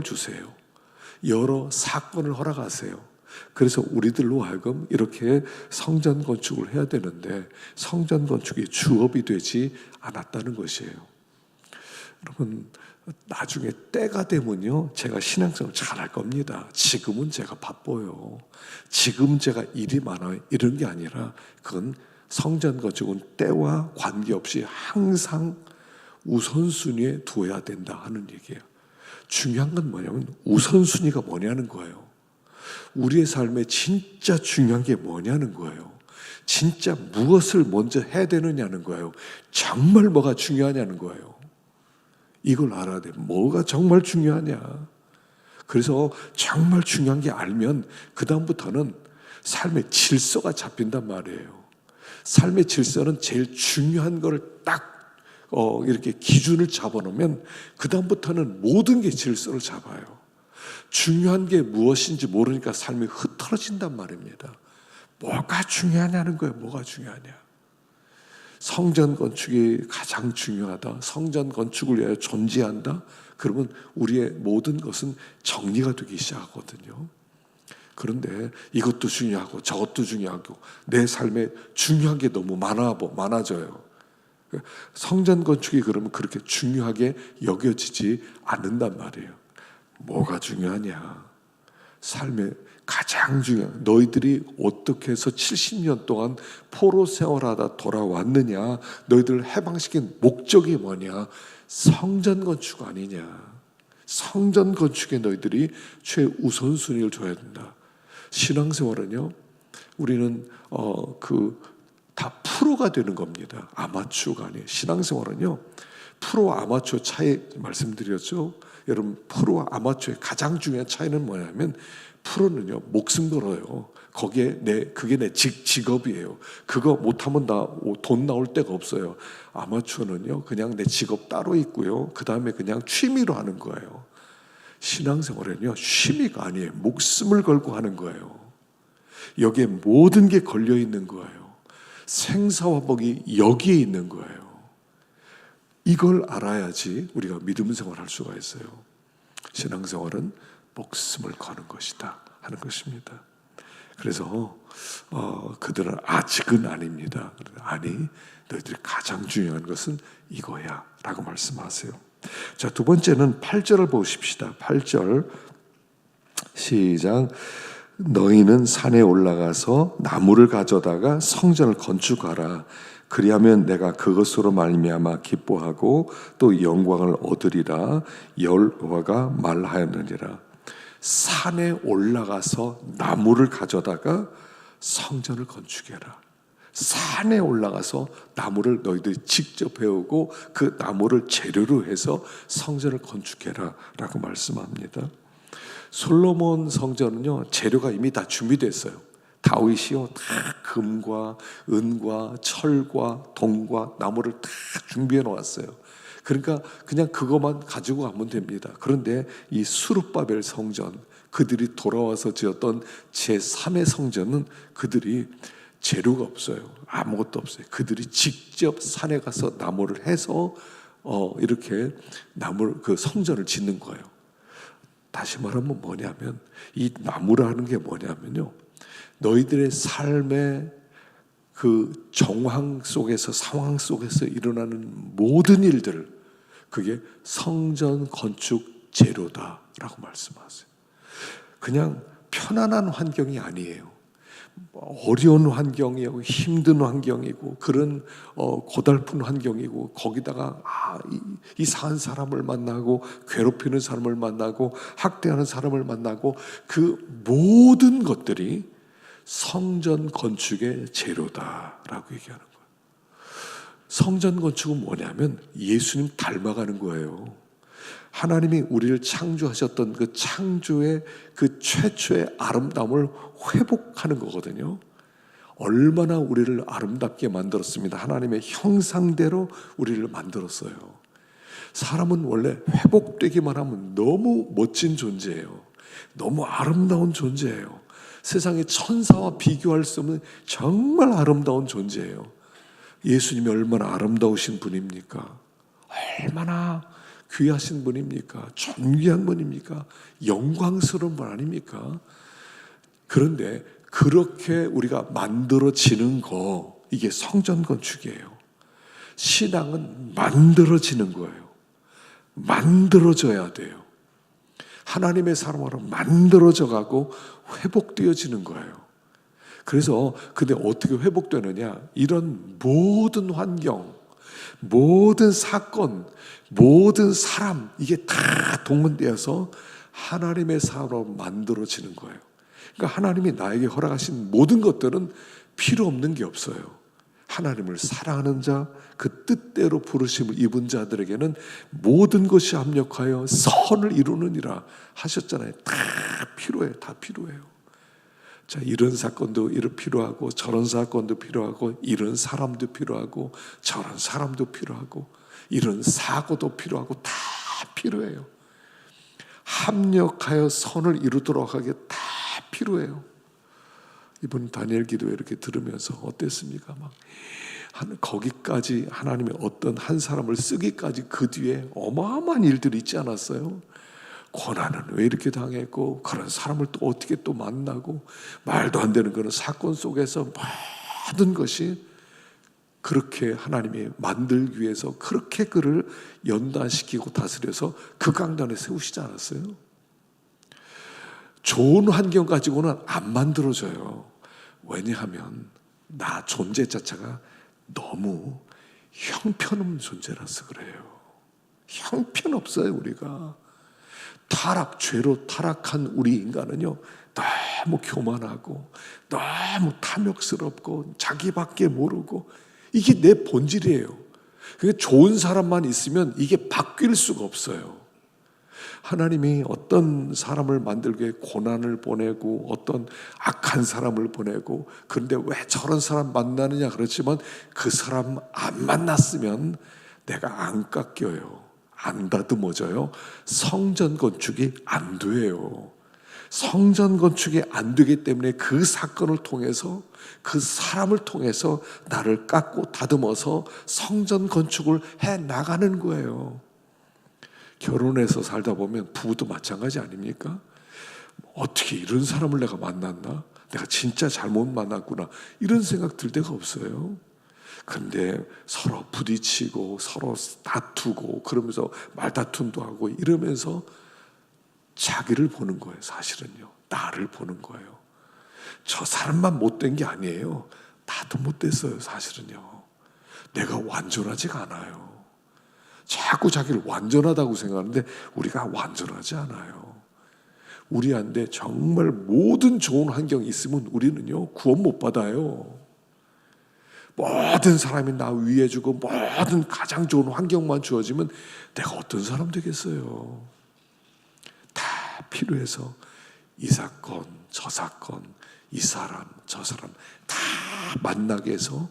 주세요. 여러 사건을 허락하세요. 그래서 우리들로 하여금 이렇게 성전 건축을 해야 되는데 성전 건축이 주업이 되지 않았다는 것이에요. 여러분, 나중에 때가 되면요, 제가 신앙생활 잘할 겁니다. 지금은 제가 바빠요. 지금 제가 일이 많아요. 이런 게 아니라 그건 성전 건축은 때와 관계없이 항상 우선순위에 두어야 된다 하는 얘기예요. 중요한 건 뭐냐면 우선순위가 뭐냐는 거예요. 우리의 삶에 진짜 중요한 게 뭐냐는 거예요. 진짜 무엇을 먼저 해야 되느냐는 거예요. 정말 뭐가 중요하냐는 거예요. 이걸 알아야 돼. 뭐가 정말 중요하냐. 그래서 정말 중요한 게 알면 그 다음부터는 삶의 질서가 잡힌단 말이에요. 삶의 질서는 제일 중요한 걸 딱 이렇게 기준을 잡아놓으면 그 다음부터는 모든 게 질서를 잡아요. 중요한 게 무엇인지 모르니까 삶이 흐트러진단 말입니다. 뭐가 중요하냐는 거예요. 뭐가 중요하냐. 성전 건축이 가장 중요하다. 성전 건축을 위하여 존재한다. 그러면 우리의 모든 것은 정리가 되기 시작하거든요. 그런데 이것도 중요하고 저것도 중요하고 내 삶에 중요한 게 너무 많아져요. 성전 건축이 그러면 그렇게 중요하게 여겨지지 않는단 말이에요. 뭐가 중요하냐? 삶에 가장 중요한, 너희들이 어떻게 해서 70년 동안 포로 생활하다 돌아왔느냐? 너희들을 해방시킨 목적이 뭐냐? 성전 건축 아니냐? 성전 건축에 너희들이 최우선순위를 줘야 된다. 신앙생활은요, 우리는 다 프로가 되는 겁니다. 아마추어가 아니에요. 신앙생활은요, 프로 아마추어 차이 말씀드렸죠. 여러분, 프로와 아마추어의 가장 중요한 차이는 뭐냐면 프로는요, 목숨 걸어요. 그게 내 직업이에요. 그거 못하면 돈 나올 데가 없어요. 아마추어는요, 그냥 내 직업 따로 있고요. 그 다음에 그냥 취미로 하는 거예요. 신앙생활은요, 취미가 아니에요. 목숨을 걸고 하는 거예요. 여기에 모든 게 걸려 있는 거예요. 생사와 복이 여기에 있는 거예요. 이걸 알아야지 우리가 믿음 생활할 수가 있어요. 신앙생활은 목숨을 거는 것이다 하는 것입니다. 그래서 그들은 아직은 아닙니다. 아니, 너희들이 가장 중요한 것은 이거야 라고 말씀하세요. 자, 두 번째는 8절을 보십시다. 8절 시작. 너희는 산에 올라가서 나무를 가져다가 성전을 건축하라. 그리하면 내가 그것으로 말미암아 기뻐하고 또 영광을 얻으리라. 여호와가 말하였느니라. 산에 올라가서 나무를 가져다가 성전을 건축해라. 산에 올라가서 나무를 너희들이 직접 배우고 그 나무를 재료로 해서 성전을 건축해라 라고 말씀합니다. 솔로몬 성전은요, 재료가 이미 다 준비됐어요. 다윗이요, 다 금과 은과 철과 동과 나무를 다 준비해 놓았어요. 그러니까 그냥 그것만 가지고 가면 됩니다. 그런데 이 스룹바벨 성전, 그들이 돌아와서 지었던 제3의 성전은 그들이 재료가 없어요. 아무것도 없어요. 그들이 직접 산에 가서 나무를 해서 이렇게 그 성전을 짓는 거예요. 다시 말하면 뭐냐면, 이 나무라는 게 뭐냐면요, 너희들의 삶의 그 정황 속에서, 상황 속에서 일어나는 모든 일들, 그게 성전 건축 재료다라고 말씀하세요. 그냥 편안한 환경이 아니에요. 어려운 환경이고 힘든 환경이고 그런 고달픈 환경이고, 거기다가 이상한 사람을 만나고 괴롭히는 사람을 만나고 학대하는 사람을 만나고, 그 모든 것들이 성전 건축의 재료다라고 얘기하는 거예요. 성전 건축은 뭐냐면 예수님 닮아가는 거예요. 하나님이 우리를 창조하셨던 그 창조의 그 최초의 아름다움을 회복하는 거거든요. 얼마나 우리를 아름답게 만들었습니다. 하나님의 형상대로 우리를 만들었어요. 사람은 원래 회복되기만 하면 너무 멋진 존재예요. 너무 아름다운 존재예요. 세상의 천사와 비교할 수 없는 정말 아름다운 존재예요. 예수님이 얼마나 아름다우신 분입니까? 얼마나 귀하신 분입니까? 존귀한 분입니까? 영광스러운 분 아닙니까? 그런데 그렇게 우리가 만들어지는 거, 이게 성전 건축이에요. 신앙은 만들어지는 거예요. 만들어져야 돼요. 하나님의 사람으로 만들어져 가고 회복되어지는 거예요. 그래서 근데 어떻게 회복되느냐? 이런 모든 환경, 모든 사건, 모든 사람, 이게 다 동원되어서 하나님의 사람으로 만들어지는 거예요. 그러니까 하나님이 나에게 허락하신 모든 것들은 필요 없는 게 없어요. 하나님을 사랑하는 자, 그 뜻대로 부르심을 입은 자들에게는 모든 것이 합력하여 선을 이루느니라 하셨잖아요. 다 필요해요. 다 필요해요. 자, 이런 사건도 필요하고, 저런 사건도 필요하고, 이런 사람도 필요하고, 저런 사람도 필요하고, 이런 사고도 필요하고, 다 필요해요. 합력하여 선을 이루도록 하게 다 필요해요. 이번 다니엘 기도회 이렇게 들으면서 어땠습니까? 막 거기까지 하나님의 어떤 한 사람을 쓰기까지 그 뒤에 어마어마한 일들이 있지 않았어요? 고난은 왜 이렇게 당했고, 그런 사람을 또 어떻게 또 만나고, 말도 안 되는 그런 사건 속에서 모든 것이 그렇게 하나님이 만들기 위해서 그렇게 그를 연단시키고 다스려서 그 강단에 세우시지 않았어요? 좋은 환경 가지고는 안 만들어져요. 왜냐하면 나 존재 자체가 너무 형편없는 존재라서 그래요. 형편없어요. 우리가 죄로 타락한 우리 인간은요, 너무 교만하고 너무 탐욕스럽고 자기밖에 모르고, 이게 내 본질이에요. 그게 좋은 사람만 있으면 이게 바뀔 수가 없어요. 하나님이 어떤 사람을 만들기 위해 고난을 보내고 어떤 악한 사람을 보내고, 그런데 왜 저런 사람 만나느냐 그렇지만 그 사람 안 만났으면 내가 안 깎여요. 안 다듬어져요. 성전 건축이 안 돼요. 성전 건축이 안 되기 때문에 그 사건을 통해서, 그 사람을 통해서 나를 깎고 다듬어서 성전 건축을 해 나가는 거예요. 결혼해서 살다 보면 부부도 마찬가지 아닙니까? 어떻게 이런 사람을 내가 만났나? 내가 진짜 잘못 만났구나. 이런 생각 들 데가 없어요. 근데 서로 부딪히고 서로 다투고 그러면서 말다툼도 하고 이러면서 자기를 보는 거예요. 사실은요. 나를 보는 거예요. 저 사람만 못된 게 아니에요. 나도 못됐어요. 사실은요. 내가 완전하지가 않아요. 자꾸 자기를 완전하다고 생각하는데 우리가 완전하지 않아요. 우리한테 정말 모든 좋은 환경이 있으면 우리는요, 구원 못 받아요. 모든 사람이 나 위해주고 모든 가장 좋은 환경만 주어지면 내가 어떤 사람 되겠어요? 다 필요해서 이 사건, 저 사건, 이 사람, 저 사람 다 만나게 해서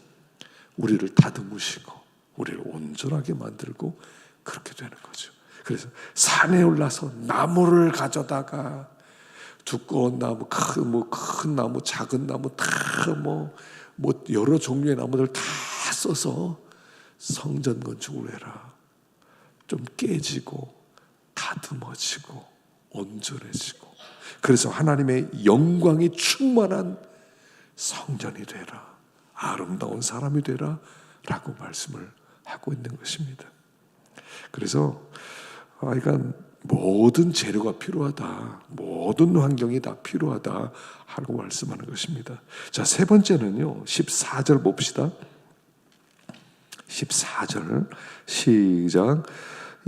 우리를 다듬으시고 우리를 온전하게 만들고 그렇게 되는 거죠. 그래서 산에 올라서 나무를 가져다가 두꺼운 나무, 큰 나무, 작은 나무 다 여러 종류의 나무들 다 써서 성전 건축을 해라. 좀 깨지고 다듬어지고 온전해지고, 그래서 하나님의 영광이 충만한 성전이 되라, 아름다운 사람이 되라 라고 말씀을 하고 있는 것입니다. 그래서 그러니까 모든 재료가 필요하다, 모든 환경이 다 필요하다 하고 말씀하는 것입니다. 자, 세 번째는요, 14절 봅시다. 14절 시작.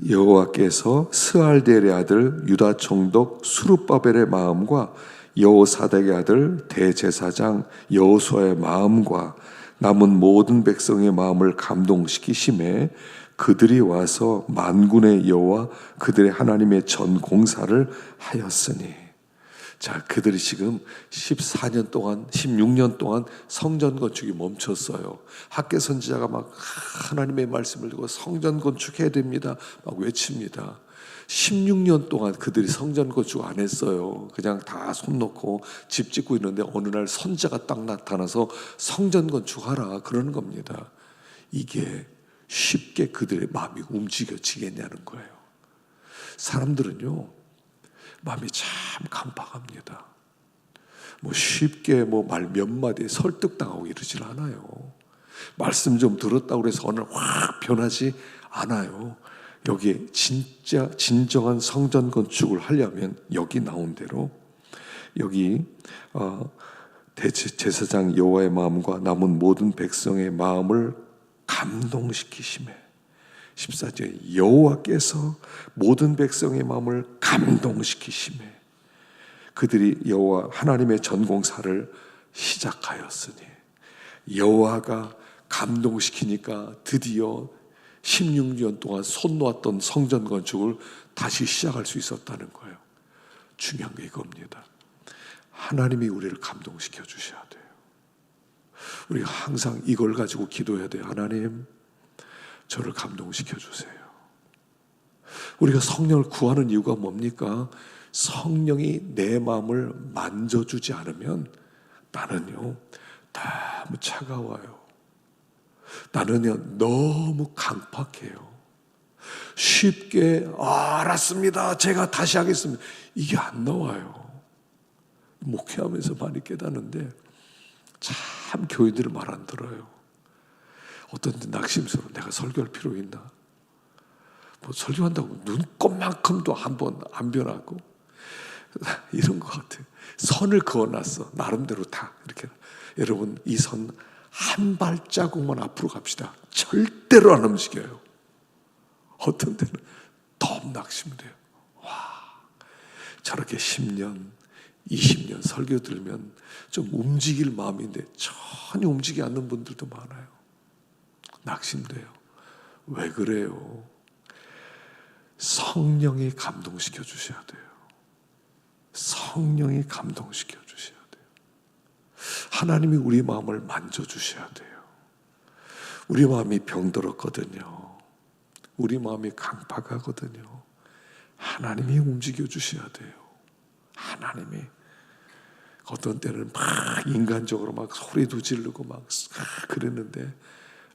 여호와께서 스알델의 아들 유다 총독 수룹바벨의 마음과 여호사닥의 아들 대제사장 여호수아의 마음과 남은 모든 백성의 마음을 감동시키심에 그들이 와서 만군의 여호와 그들의 하나님의 전 공사를 하였으니. 자, 그들이 지금 14년 동안 16년 동안 성전 건축이 멈췄어요. 학개 선지자가 막 하나님의 말씀을 듣고 성전 건축해야 됩니다 막 외칩니다. 16년 동안 그들이 성전 건축 안 했어요. 그냥 다 손 놓고 집 짓고 있는데 어느 날 선지자가 딱 나타나서 성전 건축하라 그러는 겁니다. 이게 쉽게 그들의 마음이 움직여지겠냐는 거예요. 사람들은요, 마음이 참 강팍합니다. 뭐 쉽게 뭐 말 몇 마디에 설득당하고 이러질 않아요. 말씀 좀 들었다고 해서 오늘 확 변하지 않아요. 여기에 진짜 진정한 성전 건축을 하려면 여기 나온 대로 여기 대제사장 여호와의 마음과 남은 모든 백성의 마음을 감동시키심에 14절 여호와께서 모든 백성의 마음을 감동시키심에 그들이 여호와 하나님의 전공사를 시작하였으니 여호와가 감동시키니까 드디어 16년 동안 손 놓았던 성전 건축을 다시 시작할 수 있었다는 거예요. 중요한 게 이겁니다. 하나님이 우리를 감동시켜 주셔야 돼요. 우리가 항상 이걸 가지고 기도해야 돼요. 하나님, 저를 감동시켜 주세요. 우리가 성령을 구하는 이유가 뭡니까? 성령이 내 마음을 만져주지 않으면 나는요 너무 차가워요. 나는요 너무 강팍해요. 쉽게 알았습니다, 제가 다시 하겠습니다, 이게 안 나와요. 목회하면서 많이 깨닫는데 참 교인들을 말 안 들어요. 어떤 데 낙심스러워. 내가 설교할 필요 있나? 뭐 설교한다고 눈곱만큼도 한번 안 변하고 이런 것 같아요. 선을 그어놨어. 나름대로 다 이렇게. 여러분, 이 선 한 발자국만 앞으로 갑시다. 절대로 안 움직여요. 어떤 때는 더 낙심돼요. 와, 저렇게 10년, 20년 설교 들으면 좀 움직일 마음인데 전혀 움직이지 않는 분들도 많아요. 낙심돼요. 왜 그래요? 성령이 감동시켜 주셔야 돼요. 성령이 감동시켜 주셔야 돼요. 하나님이 우리 마음을 만져주셔야 돼요. 우리 마음이 병들었거든요. 우리 마음이 강팍하거든요. 하나님이 움직여 주셔야 돼요. 하나님이. 어떤 때는 막 인간적으로 막 소리도 지르고 막 그랬는데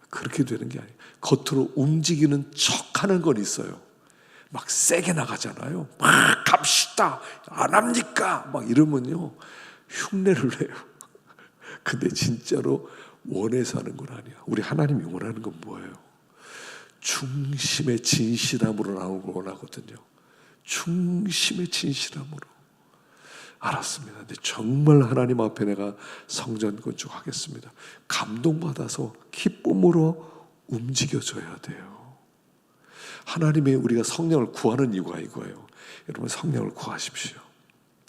그렇게 되는 게 아니에요. 겉으로 움직이는 척하는 건 있어요. 막 세게 나가잖아요. 막 갑시다, 안 합니까? 막 이러면요 흉내를 내요. 근데 진짜로 원해서 하는 건 아니야. 우리 하나님이 원하는 건 뭐예요? 중심의 진실함으로 나오는 걸 원하거든요. 중심의 진실함으로. 알았습니다. 근데 정말 하나님 앞에 내가 성전 건축하겠습니다. 감동받아서 기쁨으로 움직여줘야 돼요. 하나님이 우리가 성령을 구하는 이유가 이거예요. 여러분, 성령을 구하십시오.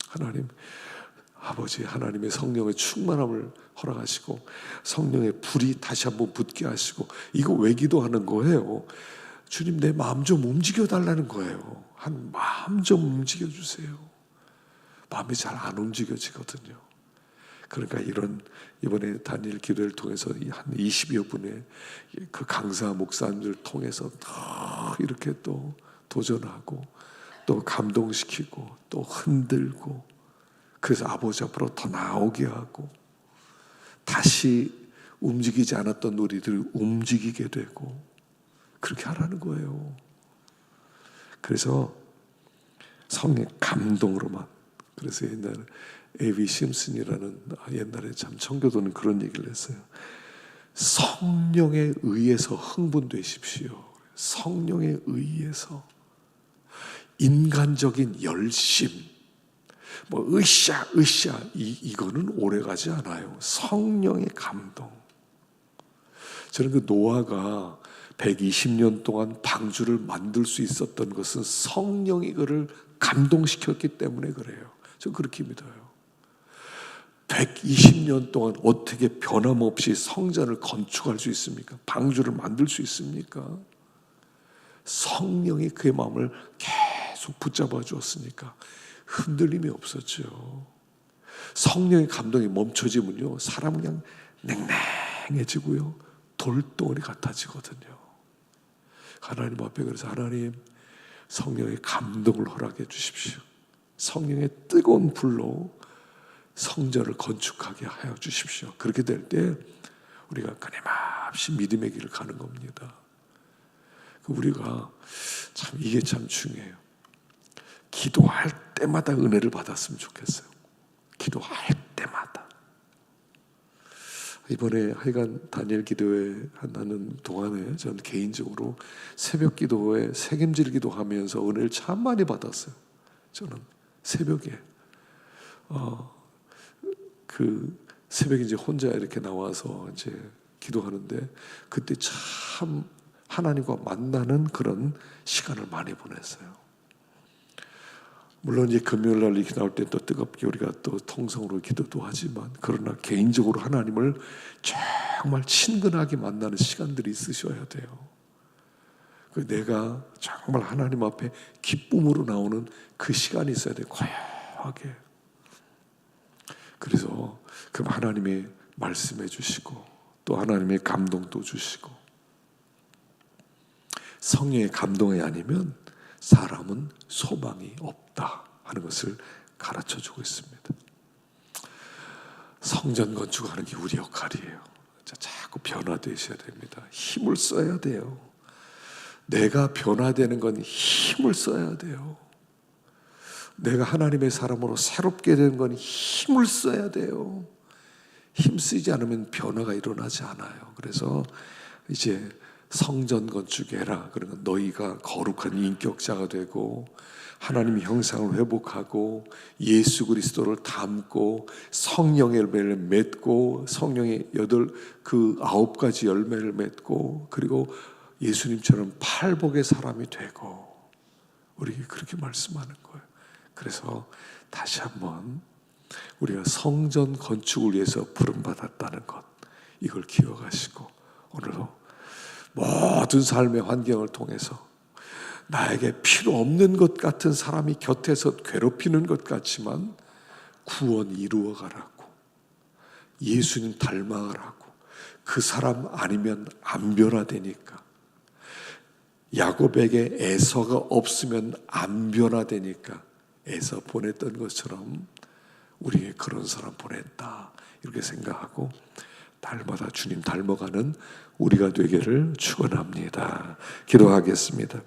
하나님, 아버지, 하나님의 성령의 충만함을 허락하시고 성령의 불이 다시 한번 붙게 하시고. 이거 왜 기도하는 거예요? 주님, 내 마음 좀 움직여 달라는 거예요. 한 마음 좀 움직여 주세요. 마음이 잘 안 움직여지거든요. 그러니까 이번에 다니엘 기도를 통해서 한 20여 분의 그 강사 목사님들 통해서 더 이렇게 또 도전하고 또 감동시키고 또 흔들고, 그래서 아버지 앞으로 더 나오게 하고 다시 움직이지 않았던 우리들이 움직이게 되고 그렇게 하라는 거예요. 그래서 성령 감동으로만. 그래서 옛날에 에비 심슨이라는 옛날에 참 청교도는 그런 얘기를 했어요. 성령에 의해서 흥분되십시오. 성령에 의해서. 인간적인 열심, 뭐 으쌰 이거는 오래가지 않아요. 성령의 감동. 저는 그 노아가 120년 동안 방주를 만들 수 있었던 것은 성령이 그를 감동시켰기 때문에 그래요. 저 그렇게 믿어요. 120년 동안 어떻게 변함없이 성전을 건축할 수 있습니까? 방주를 만들 수 있습니까? 성령이 그의 마음을 계속 붙잡아 주었으니까 흔들림이 없었죠. 성령의 감동이 멈춰지면요, 사람은 그냥 냉랭해지고요, 돌덩어리 같아지거든요. 하나님 앞에 그래서 하나님, 성령의 감동을 허락해 주십시오. 성령의 뜨거운 불로 성전을 건축하게 하여 주십시오. 그렇게 될 때 우리가 끊임없이 믿음의 길을 가는 겁니다. 우리가 참 이게 참 중요해요. 기도할 때마다 은혜를 받았으면 좋겠어요. 기도할 때마다. 이번에 하여간 다니엘 기도회 한다는 동안에 저는 개인적으로 새벽 기도에 책임질 기도하면서 은혜를 참 많이 받았어요. 저는 새벽에 그 새벽에 이제 혼자 이렇게 나와서 이제 기도하는데 그때 참 하나님과 만나는 그런 시간을 많이 보냈어요. 물론 이제 금요일 날 이렇게 나올 때 또 뜨겁게 우리가 또 통성으로 기도도 하지만 그러나 개인적으로 하나님을 정말 친근하게 만나는 시간들이 있으셔야 돼요. 내가 정말 하나님 앞에 기쁨으로 나오는 그 시간이 있어야 돼요. 고요하게. 그래서 그럼 하나님이 말씀해 주시고 또 하나님의 감동도 주시고 성령의 감동이 아니면 사람은 소망이 없다 하는 것을 가르쳐주고 있습니다. 성전 건축하는 게 우리 역할이에요. 자꾸 변화되셔야 됩니다. 힘을 써야 돼요. 내가 변화되는 건 힘을 써야 돼요. 내가 하나님의 사람으로 새롭게 되는 건 힘을 써야 돼요. 힘 쓰지 않으면 변화가 일어나지 않아요. 그래서 이제 성전 건축해라. 그러면 너희가 거룩한 인격자가 되고 하나님의 형상을 회복하고 예수 그리스도를 닮고 성령의 열매를 맺고 성령의 9가지 열매를 맺고 그리고 예수님처럼 팔복의 사람이 되고 우리에게 그렇게 말씀하는 거예요. 그래서 다시 한번 우리가 성전 건축을 위해서 부름받았다는 것 이걸 기억하시고 오늘도 모든 삶의 환경을 통해서 나에게 필요 없는 것 같은 사람이 곁에서 괴롭히는 것 같지만 구원 이루어가라고 예수님 닮아가라고 그 사람 아니면 안 변화되니까 야곱에게 에서가 없으면 안 변화되니까 에서 보냈던 것처럼 우리에게 그런 사람 보냈다 이렇게 생각하고 날마다 주님 닮아가는 우리가 되기를 축원합니다. 기도하겠습니다.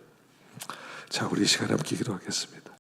자, 우리 시간 함께 기도하겠습니다.